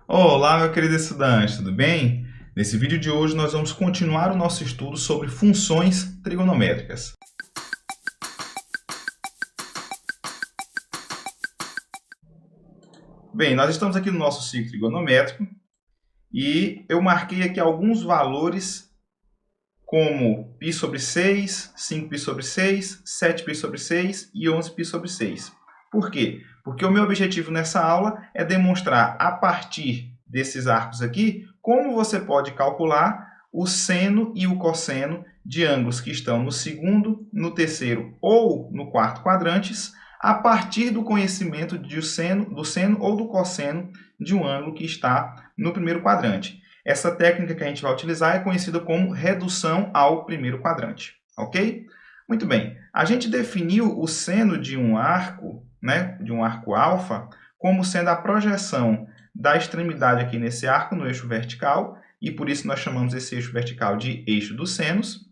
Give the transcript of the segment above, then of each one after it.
Olá, meu querido estudante, tudo bem? Nesse vídeo de hoje nós vamos continuar o nosso estudo sobre funções trigonométricas. Bem, nós estamos aqui no nosso ciclo trigonométrico e eu marquei aqui alguns valores como π sobre 6, 5π sobre 6, 7π sobre 6 e 11π sobre 6. Por quê? Porque o meu objetivo nessa aula é demonstrar, a partir desses arcos aqui, como você pode calcular o seno e o cosseno de ângulos que estão no segundo, no terceiro ou no quarto quadrantes, a partir do conhecimento do seno ou do cosseno de um ângulo que está no primeiro quadrante. Essa técnica que a gente vai utilizar é conhecida como redução ao primeiro quadrante, ok? Muito bem, a gente definiu o seno de um arco, né, de um arco alfa, como sendo a projeção da extremidade aqui nesse arco no eixo vertical, e por isso nós chamamos esse eixo vertical de eixo dos senos.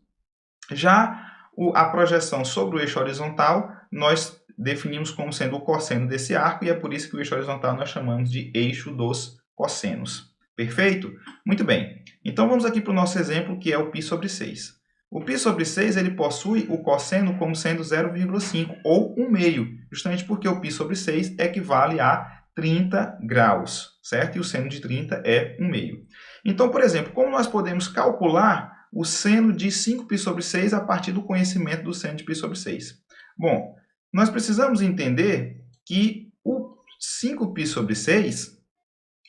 Já a projeção sobre o eixo horizontal, nós definimos como sendo o cosseno desse arco, e é por isso que o eixo horizontal nós chamamos de eixo dos cossenos. Perfeito? Muito bem. Então, vamos aqui para o nosso exemplo, que é o π sobre 6. O π sobre 6 ele possui o cosseno como sendo 0,5 ou 1/2, justamente porque o π sobre 6 equivale a 30 graus, certo? E o seno de 30 é 1/2. Então, por exemplo, como nós podemos calcular o seno de 5π sobre 6 a partir do conhecimento do seno de π sobre 6? Bom, nós precisamos entender que o 5π sobre 6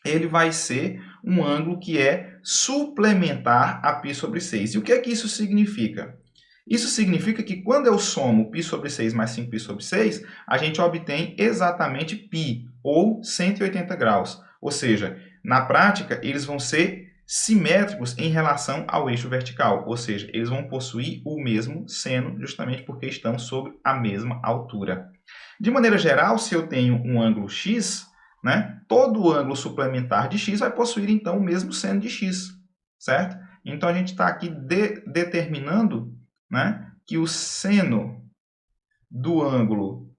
ele vai ser um ângulo que é suplementar a π sobre 6. E o que é que isso significa? Isso significa que quando eu somo π sobre 6 mais 5π sobre 6, a gente obtém exatamente π, ou 180 graus. Ou seja, na prática, eles vão ser simétricos em relação ao eixo vertical. Ou seja, eles vão possuir o mesmo seno, justamente porque estão sobre a mesma altura. De maneira geral, se eu tenho um ângulo x, né, todo ângulo suplementar de x vai possuir, então, o mesmo seno de x, certo? Então, a gente está aqui determinando, né, que o seno do ângulo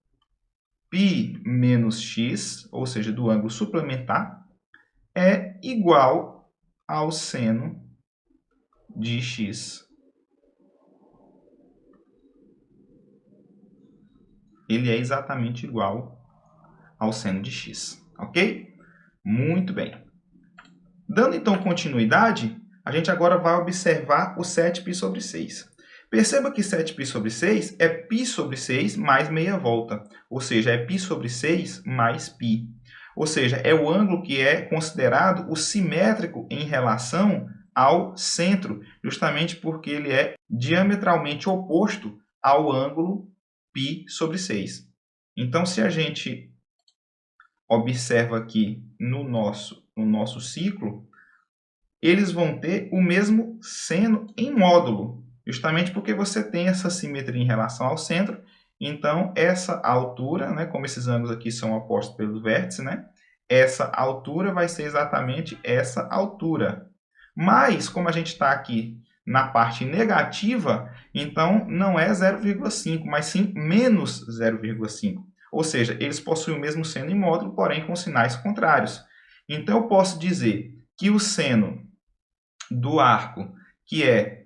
π menos x, ou seja, do ângulo suplementar, é igual ao seno de x. Ele é exatamente igual ao seno de x, ok? Muito bem. Dando então continuidade, a gente agora vai observar o 7π sobre 6. Perceba que 7π sobre 6 é π sobre 6 mais meia volta, ou seja, é π sobre 6 mais π. Ou seja, é o ângulo que é considerado o simétrico em relação ao centro, justamente porque ele é diametralmente oposto ao ângulo π sobre 6. Então, se a gente observa aqui no nosso ciclo, eles vão ter o mesmo seno em módulo, justamente porque você tem essa simetria em relação ao centro. Então, essa altura, né, como esses ângulos aqui são opostos pelos vértices, né, essa altura vai ser exatamente essa altura. Mas, como a gente está aqui na parte negativa, então não é 0,5, mas sim menos 0,5. Ou seja, eles possuem o mesmo seno em módulo, porém com sinais contrários. Então, eu posso dizer que o seno do arco, que é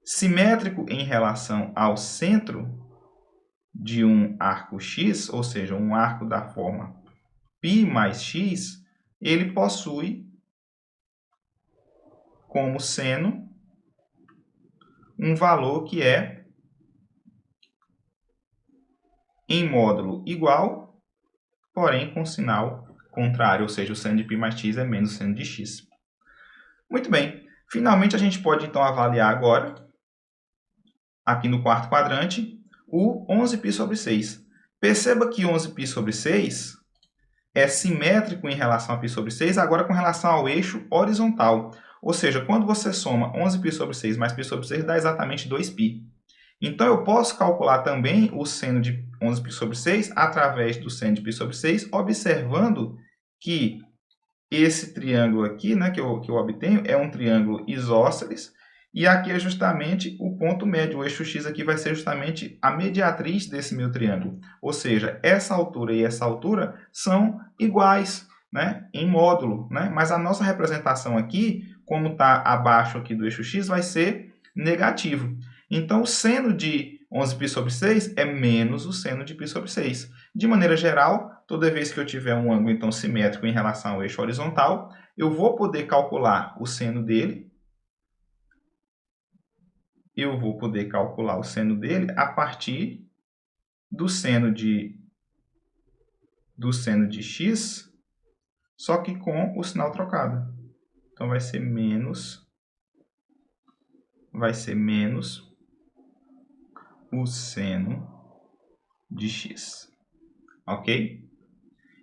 simétrico em relação ao centro de um arco x, ou seja, um arco da forma π mais x, ele possui como seno um valor que é em módulo igual, porém com sinal contrário, ou seja, o seno de π mais x é menos o seno de x. Muito bem. Finalmente, a gente pode, então, avaliar agora, aqui no quarto quadrante, o 11π sobre 6. Perceba que 11π sobre 6 é simétrico em relação a π sobre 6, agora com relação ao eixo horizontal. Ou seja, quando você soma 11π sobre 6 mais π sobre 6, dá exatamente 2π. Então, eu posso calcular também o seno de 11π sobre 6 através do seno de π sobre 6, observando que esse triângulo aqui, né, que eu obtenho, é um triângulo isósceles, e aqui é justamente o ponto médio. O eixo x aqui vai ser justamente a mediatriz desse meu triângulo. Ou seja, essa altura e essa altura são iguais, né, em módulo, né? Mas a nossa representação aqui, como está abaixo aqui do eixo x, vai ser negativo. Então, o seno de 11π sobre 6 é menos o seno de π sobre 6. De maneira geral, toda vez que eu tiver um ângulo então, simétrico em relação ao eixo horizontal, eu vou poder calcular o seno dele. Eu vou poder calcular o seno dele a partir do seno de x, só que com o sinal trocado. Então, vai ser menos o seno de x. Ok?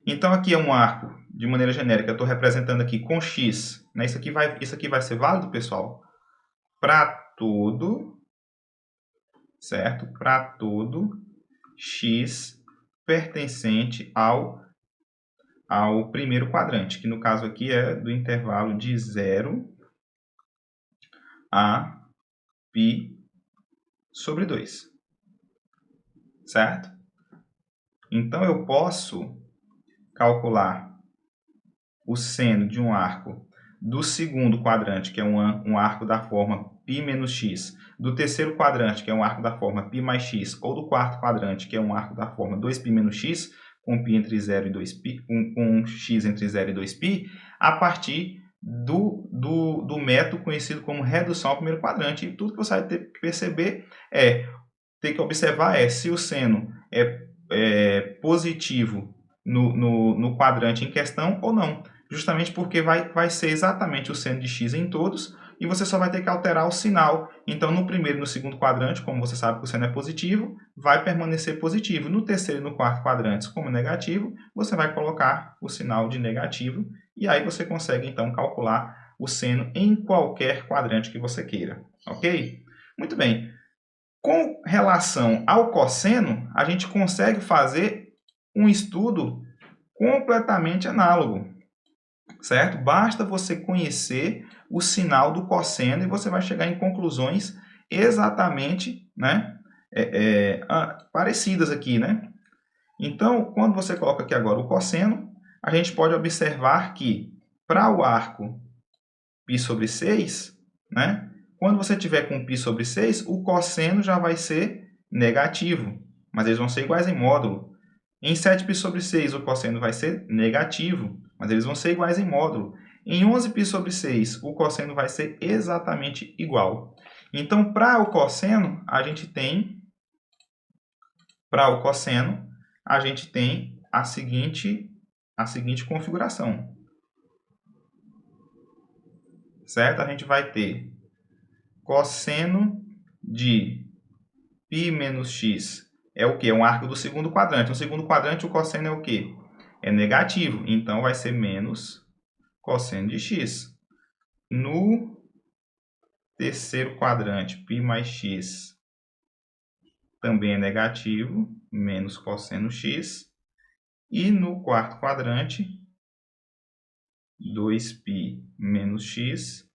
Então, aqui é um arco, de maneira genérica, eu estou representando aqui com x. Né? Isso aqui vai ser válido, pessoal, para todo, certo? Para todo x pertencente ao primeiro quadrante, que no caso aqui é do intervalo de 0 a π sobre 2. Certo? Então, eu posso calcular o seno de um arco do segundo quadrante, que é um arco da forma π menos x, do terceiro quadrante, que é um arco da forma π mais x, ou do quarto quadrante, que é um arco da forma 2π menos x, com π entre 0 e 2π, com x entre 0 e 2π, a partir do método conhecido como redução ao primeiro quadrante. E tudo que você vai ter que perceber ter que observar se o seno é positivo no quadrante em questão ou não. Justamente porque vai ser exatamente o seno de x em todos e você só vai ter que alterar o sinal. Então, no primeiro e no segundo quadrante, como você sabe que o seno é positivo, vai permanecer positivo. No terceiro e no quarto quadrantes, como negativo, você vai colocar o sinal de negativo e aí você consegue, então, calcular o seno em qualquer quadrante que você queira. Ok? Muito bem. Com relação ao cosseno, a gente consegue fazer um estudo completamente análogo, certo? Basta você conhecer o sinal do cosseno e você vai chegar em conclusões exatamente, né, parecidas aqui, né? Então, quando você coloca aqui agora o cosseno, a gente pode observar que para o arco π sobre 6, né, quando você tiver com π sobre 6, o cosseno já vai ser negativo, mas eles vão ser iguais em módulo. Em 7π sobre 6, o cosseno vai ser negativo, mas eles vão ser iguais em módulo. Em 11π sobre 6, o cosseno vai ser exatamente igual. Então, para o cosseno, a gente tem a seguinte configuração. Certo? A gente vai ter cosseno de π menos x é o quê? É um arco do segundo quadrante. No segundo quadrante, o cosseno é o quê? É negativo. Então, vai ser menos cosseno de x. No terceiro quadrante, π mais x também é negativo, menos cosseno x. E no quarto quadrante, 2π menos x,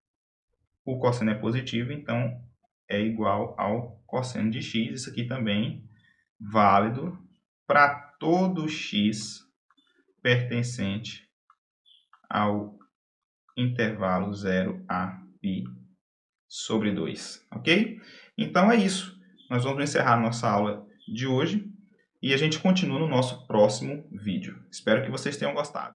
o cosseno é positivo, então é igual ao cosseno de x. Isso aqui também válido para todo x pertencente ao intervalo 0 a π sobre 2, ok? Então é isso. Nós vamos encerrar a nossa aula de hoje e a gente continua no nosso próximo vídeo. Espero que vocês tenham gostado.